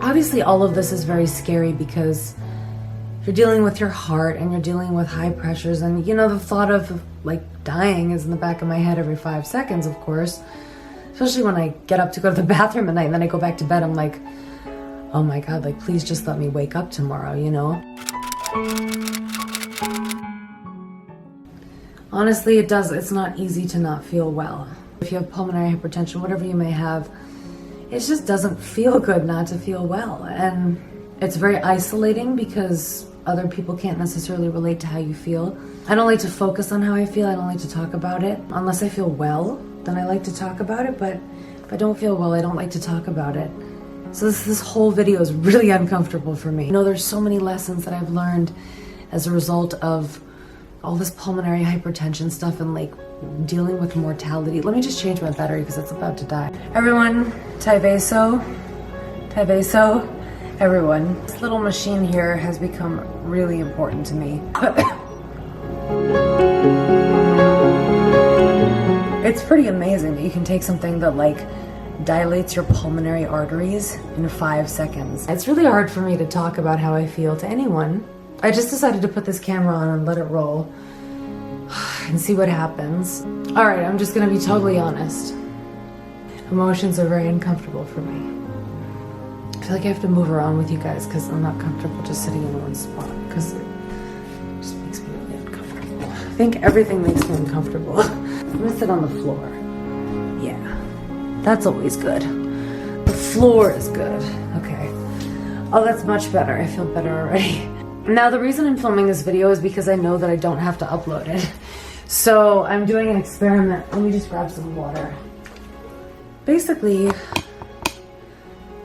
Obviously, all of this is very scary because you're dealing with your heart and you're dealing with high pressures, and you know, the thought of like dying is in the back of my head every 5 seconds, of course. Especially when I get up to go to the bathroom at night and then I go back to bed, I'm like, oh my God, like please just let me wake up tomorrow, you know? Honestly, it's not easy to not feel well. If you have pulmonary hypertension, whatever you may have, it just doesn't feel good not to feel well. And it's very isolating because other people can't necessarily relate to how you feel. I don't like to focus on how I feel. I don't like to talk about it. Unless I feel well, then I like to talk about it. But if I don't feel well, I don't like to talk about it. So this whole video is really uncomfortable for me. You know, there's so many lessons that I've learned as a result of all this pulmonary hypertension stuff and like dealing with mortality. Let me just change my battery because it's about to die. Everyone, Tyvaso, everyone. This little machine here has become really important to me. It's pretty amazing that you can take something that like dilates your pulmonary arteries in 5 seconds. It's really hard for me to talk about how I feel to anyone. I just decided to put this camera on and let it roll and see what happens. All right, I'm just gonna be totally honest. Emotions are very uncomfortable for me. I feel like I have to move around with you guys because I'm not comfortable just sitting in one spot because it just makes me really uncomfortable. I think everything makes me uncomfortable. I'm gonna sit on the floor. Yeah, that's always good. The floor is good. Okay. Oh, that's much better. I feel better already. Now, the reason I'm filming this video is because I know that I don't have to upload it. So I'm doing an experiment. Let me just grab some water. Basically,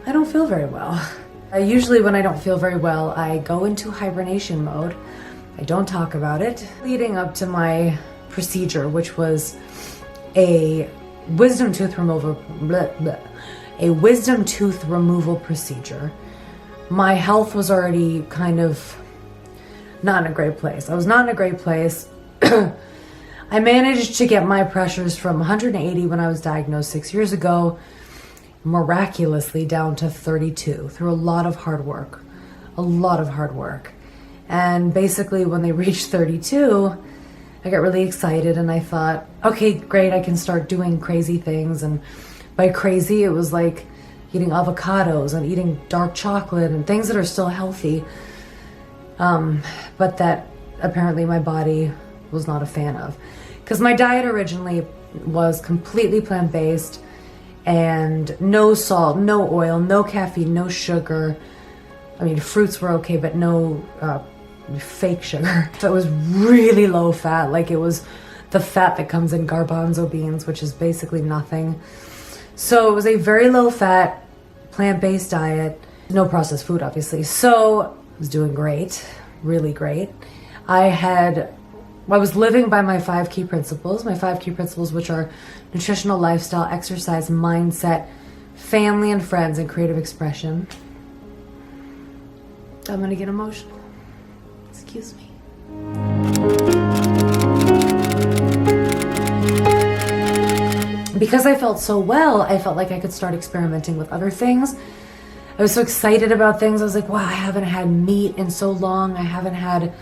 I don't feel very well. Usually when I don't feel very well, I go into hibernation mode. I don't talk about it. Leading up to my procedure, which was a wisdom tooth removal, procedure, my health was already kind of not in a great place. I was not in a great place. I managed to get my pressures from 180 when I was diagnosed 6 years ago, miraculously down to 32 through a lot of hard work. And basically when they reached 32, I got really excited and I thought, okay, great, I can start doing crazy things. And by crazy, it was like eating avocados and eating dark chocolate and things that are still healthy, but that apparently my body was not a fan of. Because my diet originally was completely plant-based and no salt, no oil, no caffeine, no sugar. I mean, fruits were okay, but no fake sugar. So it was really low fat, like it was the fat that comes in garbanzo beans, which is basically nothing. So it was a very low fat, plant-based diet, no processed food, obviously. So I was doing great, really great. I was living by my 5 key principles, which are nutritional, lifestyle, exercise, mindset, family and friends, and creative expression. I'm gonna get emotional. Excuse me. Because I felt so well, I felt like I could start experimenting with other things. I was so excited about things. I was like, wow, I haven't had meat in so long. I haven't had,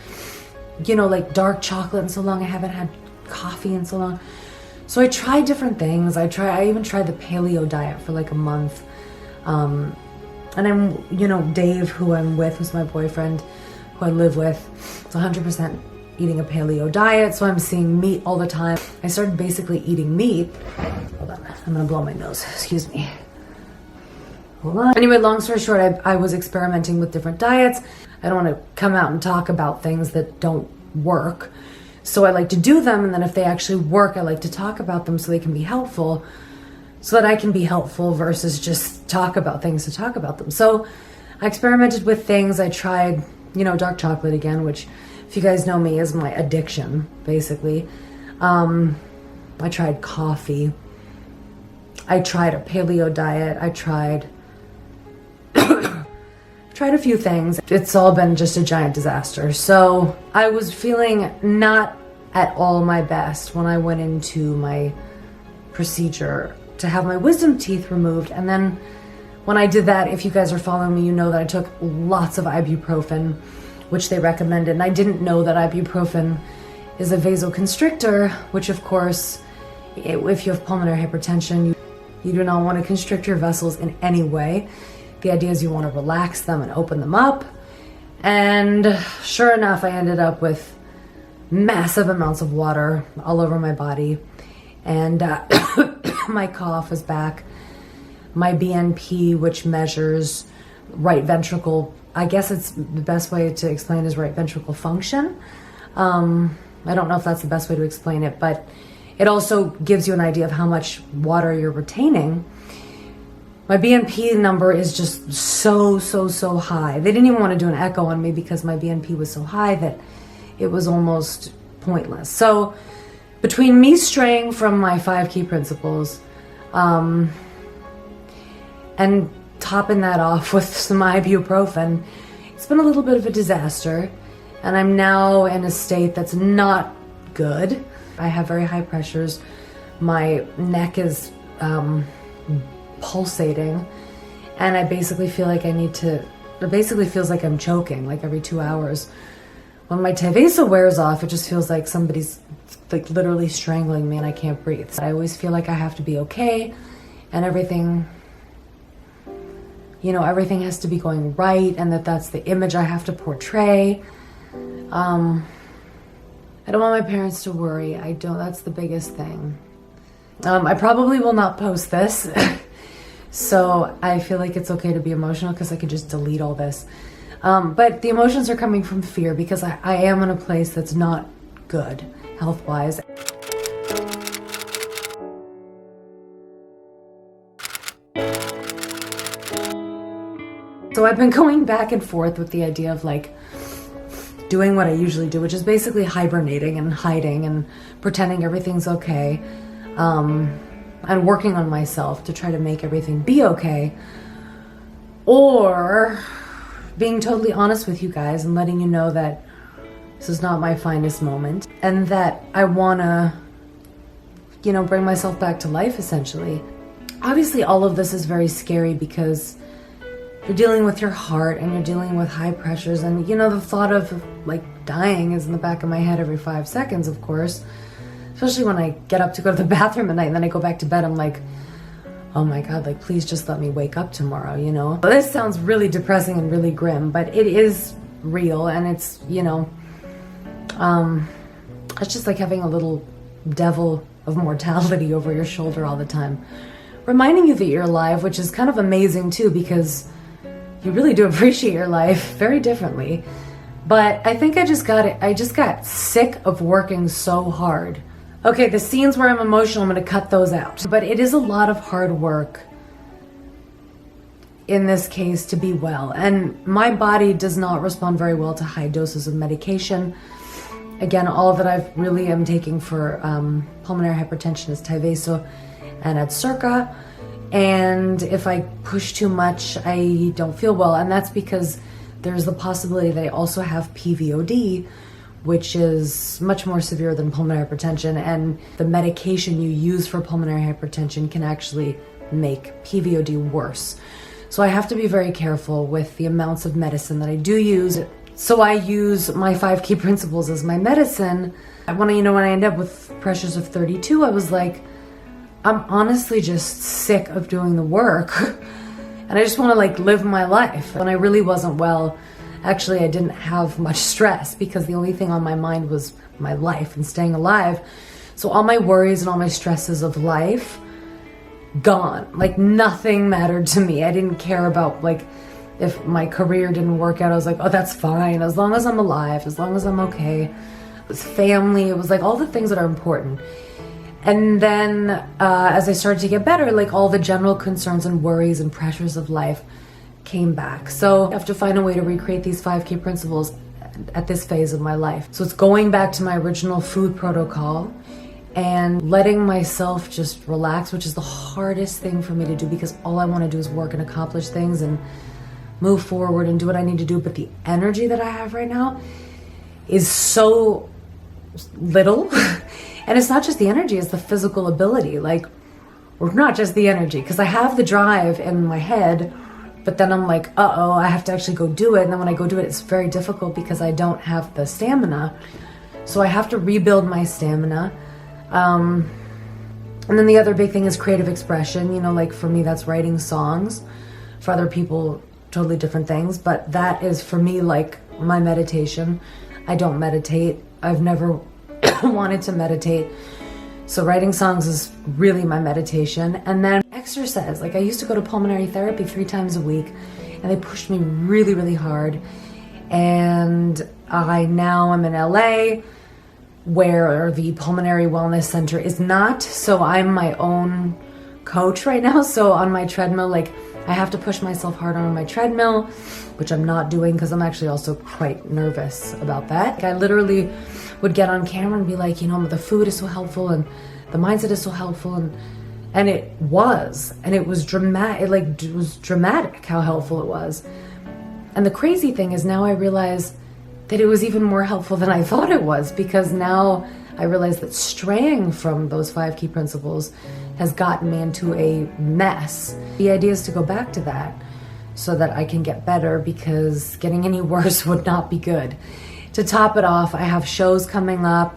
you know, like dark chocolate in so long. I haven't had coffee in so long. So I tried different things. I even tried the paleo diet for like a month. And I'm, you know, Dave, who I'm with, who's my boyfriend, who I live with, is 100% eating a paleo diet. So I'm seeing meat all the time. I started basically eating meat. Hold on, I'm gonna blow my nose, excuse me. Hold on. Anyway, long story short, I was experimenting with different diets. I don't want to come out and talk about things that don't work. So I like to do them, and then if they actually work, I like to talk about them so they can be helpful, so that I can be helpful versus just talk about things to talk about them. So I experimented with things. I tried, you know, dark chocolate again, which, if you guys know me, is my addiction, basically. I tried coffee. I tried a paleo diet. I tried a few things. It's all been just a giant disaster. So I was feeling not at all my best when I went into my procedure to have my wisdom teeth removed. And then when I did that, if you guys are following me, you know that I took lots of ibuprofen, which they recommended. And I didn't know that ibuprofen is a vasoconstrictor, which of course, if you have pulmonary hypertension, you do not want to constrict your vessels in any way. The idea is you want to relax them and open them up. And sure enough, I ended up with massive amounts of water all over my body. And my cough is back. My BNP, which measures right ventricle, I guess it's the best way to explain is right ventricle function. I don't know if that's the best way to explain it, but it also gives you an idea of how much water you're retaining. My BNP number is just so high. They didn't even want to do an echo on me because my BNP was so high that it was almost pointless. So between me straying from my 5 key principles, and topping that off with some ibuprofen, it's been a little bit of a disaster. And I'm now in a state that's not good. I have very high pressures. My neck is pulsating. And I basically feel like it basically feels like I'm choking like every 2 hours. When my Tyvaso wears off, it just feels like somebody's like literally strangling me and I can't breathe. I always feel like I have to be okay and everything has to be going right and that's the image I have to portray. I don't want my parents to worry. That's the biggest thing. I probably will not post this. So I feel like it's okay to be emotional because I can just delete all this. But the emotions are coming from fear because I am in a place that's not good health-wise. So I've been going back and forth with the idea of like doing what I usually do, which is basically hibernating and hiding and pretending everything's okay, and working on myself to try to make everything be okay, or being totally honest with you guys and letting you know that this is not my finest moment and that I wanna, bring myself back to life essentially. Obviously all of this is very scary because you're dealing with your heart and you're dealing with high pressures and the thought of like dying is in the back of my head every 5 seconds, of course, especially when I get up to go to the bathroom at night and then I go back to bed. I'm like, oh my God, like please just let me wake up tomorrow, But this sounds really depressing and really grim, but it is real and it's, it's just like having a little devil of mortality over your shoulder all the time, reminding you that you're alive, which is kind of amazing too because you really do appreciate your life very differently. But I think I just got sick of working so hard. Okay, the scenes where I'm emotional, I'm gonna cut those out. But it is a lot of hard work in this case to be well. And my body does not respond very well to high doses of medication. Again, all that I really am taking for pulmonary hypertension is Tyvaso and Adcirca. And if I push too much, I don't feel well. And that's because there's the possibility that I also have PVOD, which is much more severe than pulmonary hypertension. And the medication you use for pulmonary hypertension can actually make PVOD worse. So I have to be very careful with the amounts of medicine that I do use. So I use my 5 key principles as my medicine. When I end up with pressures of 32, I was like, I'm honestly just sick of doing the work and I just want to like live my life. When I really wasn't well, actually I didn't have much stress because the only thing on my mind was my life and staying alive. So all my worries and all my stresses of life, gone. Like nothing mattered to me. I didn't care about like if my career didn't work out. I was like, oh, that's fine. As long as I'm alive, as long as I'm okay. It was family. It was like all the things that are important. And then as I started to get better, like all the general concerns and worries and pressures of life came back. So I have to find a way to recreate these 5 key principles at this phase of my life. So it's going back to my original food protocol and letting myself just relax, which is the hardest thing for me to do because all I want to do is work and accomplish things and move forward and do what I need to do. But the energy that I have right now is so little. And it's not just the energy, it's the physical ability. Like or not just the energy, because I have the drive in my head, but then I'm like, uh-oh, I have to actually go do it. And then when I go do it, it's very difficult because I don't have the stamina. So I have to rebuild my stamina. And then the other big thing is creative expression. You know, like for me, that's writing songs. For other people, totally different things. But that is for me like my meditation. I don't meditate. I've never wanted to meditate. So writing songs is really my meditation. And then exercise. Like I used to go to pulmonary therapy 3 times a week, and they pushed me really, really hard. And now I'm in LA, where the Pulmonary Wellness Center is not. So I'm my own coach right now. So on my treadmill, like I have to push myself harder on my treadmill, which I'm not doing because I'm actually also quite nervous about that. Like I literally would get on camera and be like, you know, the food is so helpful and the mindset is so helpful, and it was dramatic. It was dramatic how helpful it was. And the crazy thing is now I realize that it was even more helpful than I thought it was, because now I realize that straying from those 5 key principles has gotten me into a mess. The idea is to go back to that so that I can get better, because getting any worse would not be good. To top it off, I have shows coming up.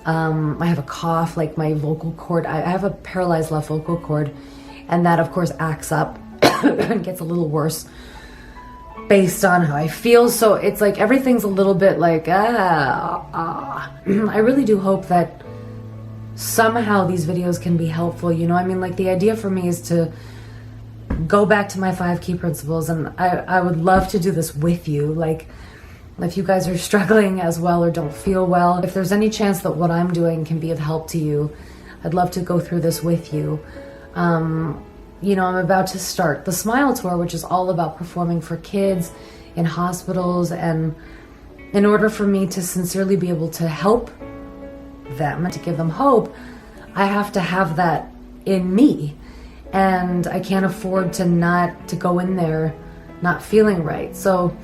I have a cough, like my vocal cord. I have a paralyzed left vocal cord, and that of course acts up and gets a little worse based on how I feel. So it's like everything's a little bit like, I really do hope that somehow these videos can be helpful. You know, I mean, like the idea for me is to go back to my 5 key principles, and I would love to do this with you. Like, if you guys are struggling as well or don't feel well, if there's any chance that what I'm doing can be of help to you, I'd love to go through this with you. You know, I'm about to start the Smile Tour, which is all about performing for kids in hospitals. And in order for me to sincerely be able to help them, to give them hope, I have to have that in me. And I can't afford to go in there not feeling right. So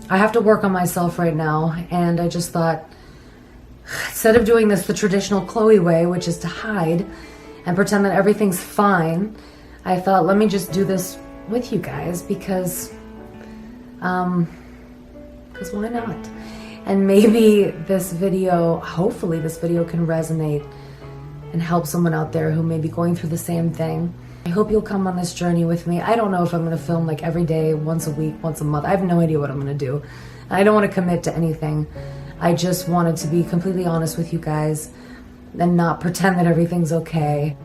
I have to work on myself right now. And I just thought, instead of doing this the traditional Chloe way, which is to hide and pretend that everything's fine, I thought, let me just do this with you guys, because why not? And maybe this video, hopefully this video can resonate and help someone out there who may be going through the same thing. I hope you'll come on this journey with me. I don't know if I'm going to film like every day, once a week, once a month. I have no idea what I'm going to do. I don't want to commit to anything. I just wanted to be completely honest with you guys and not pretend that everything's okay.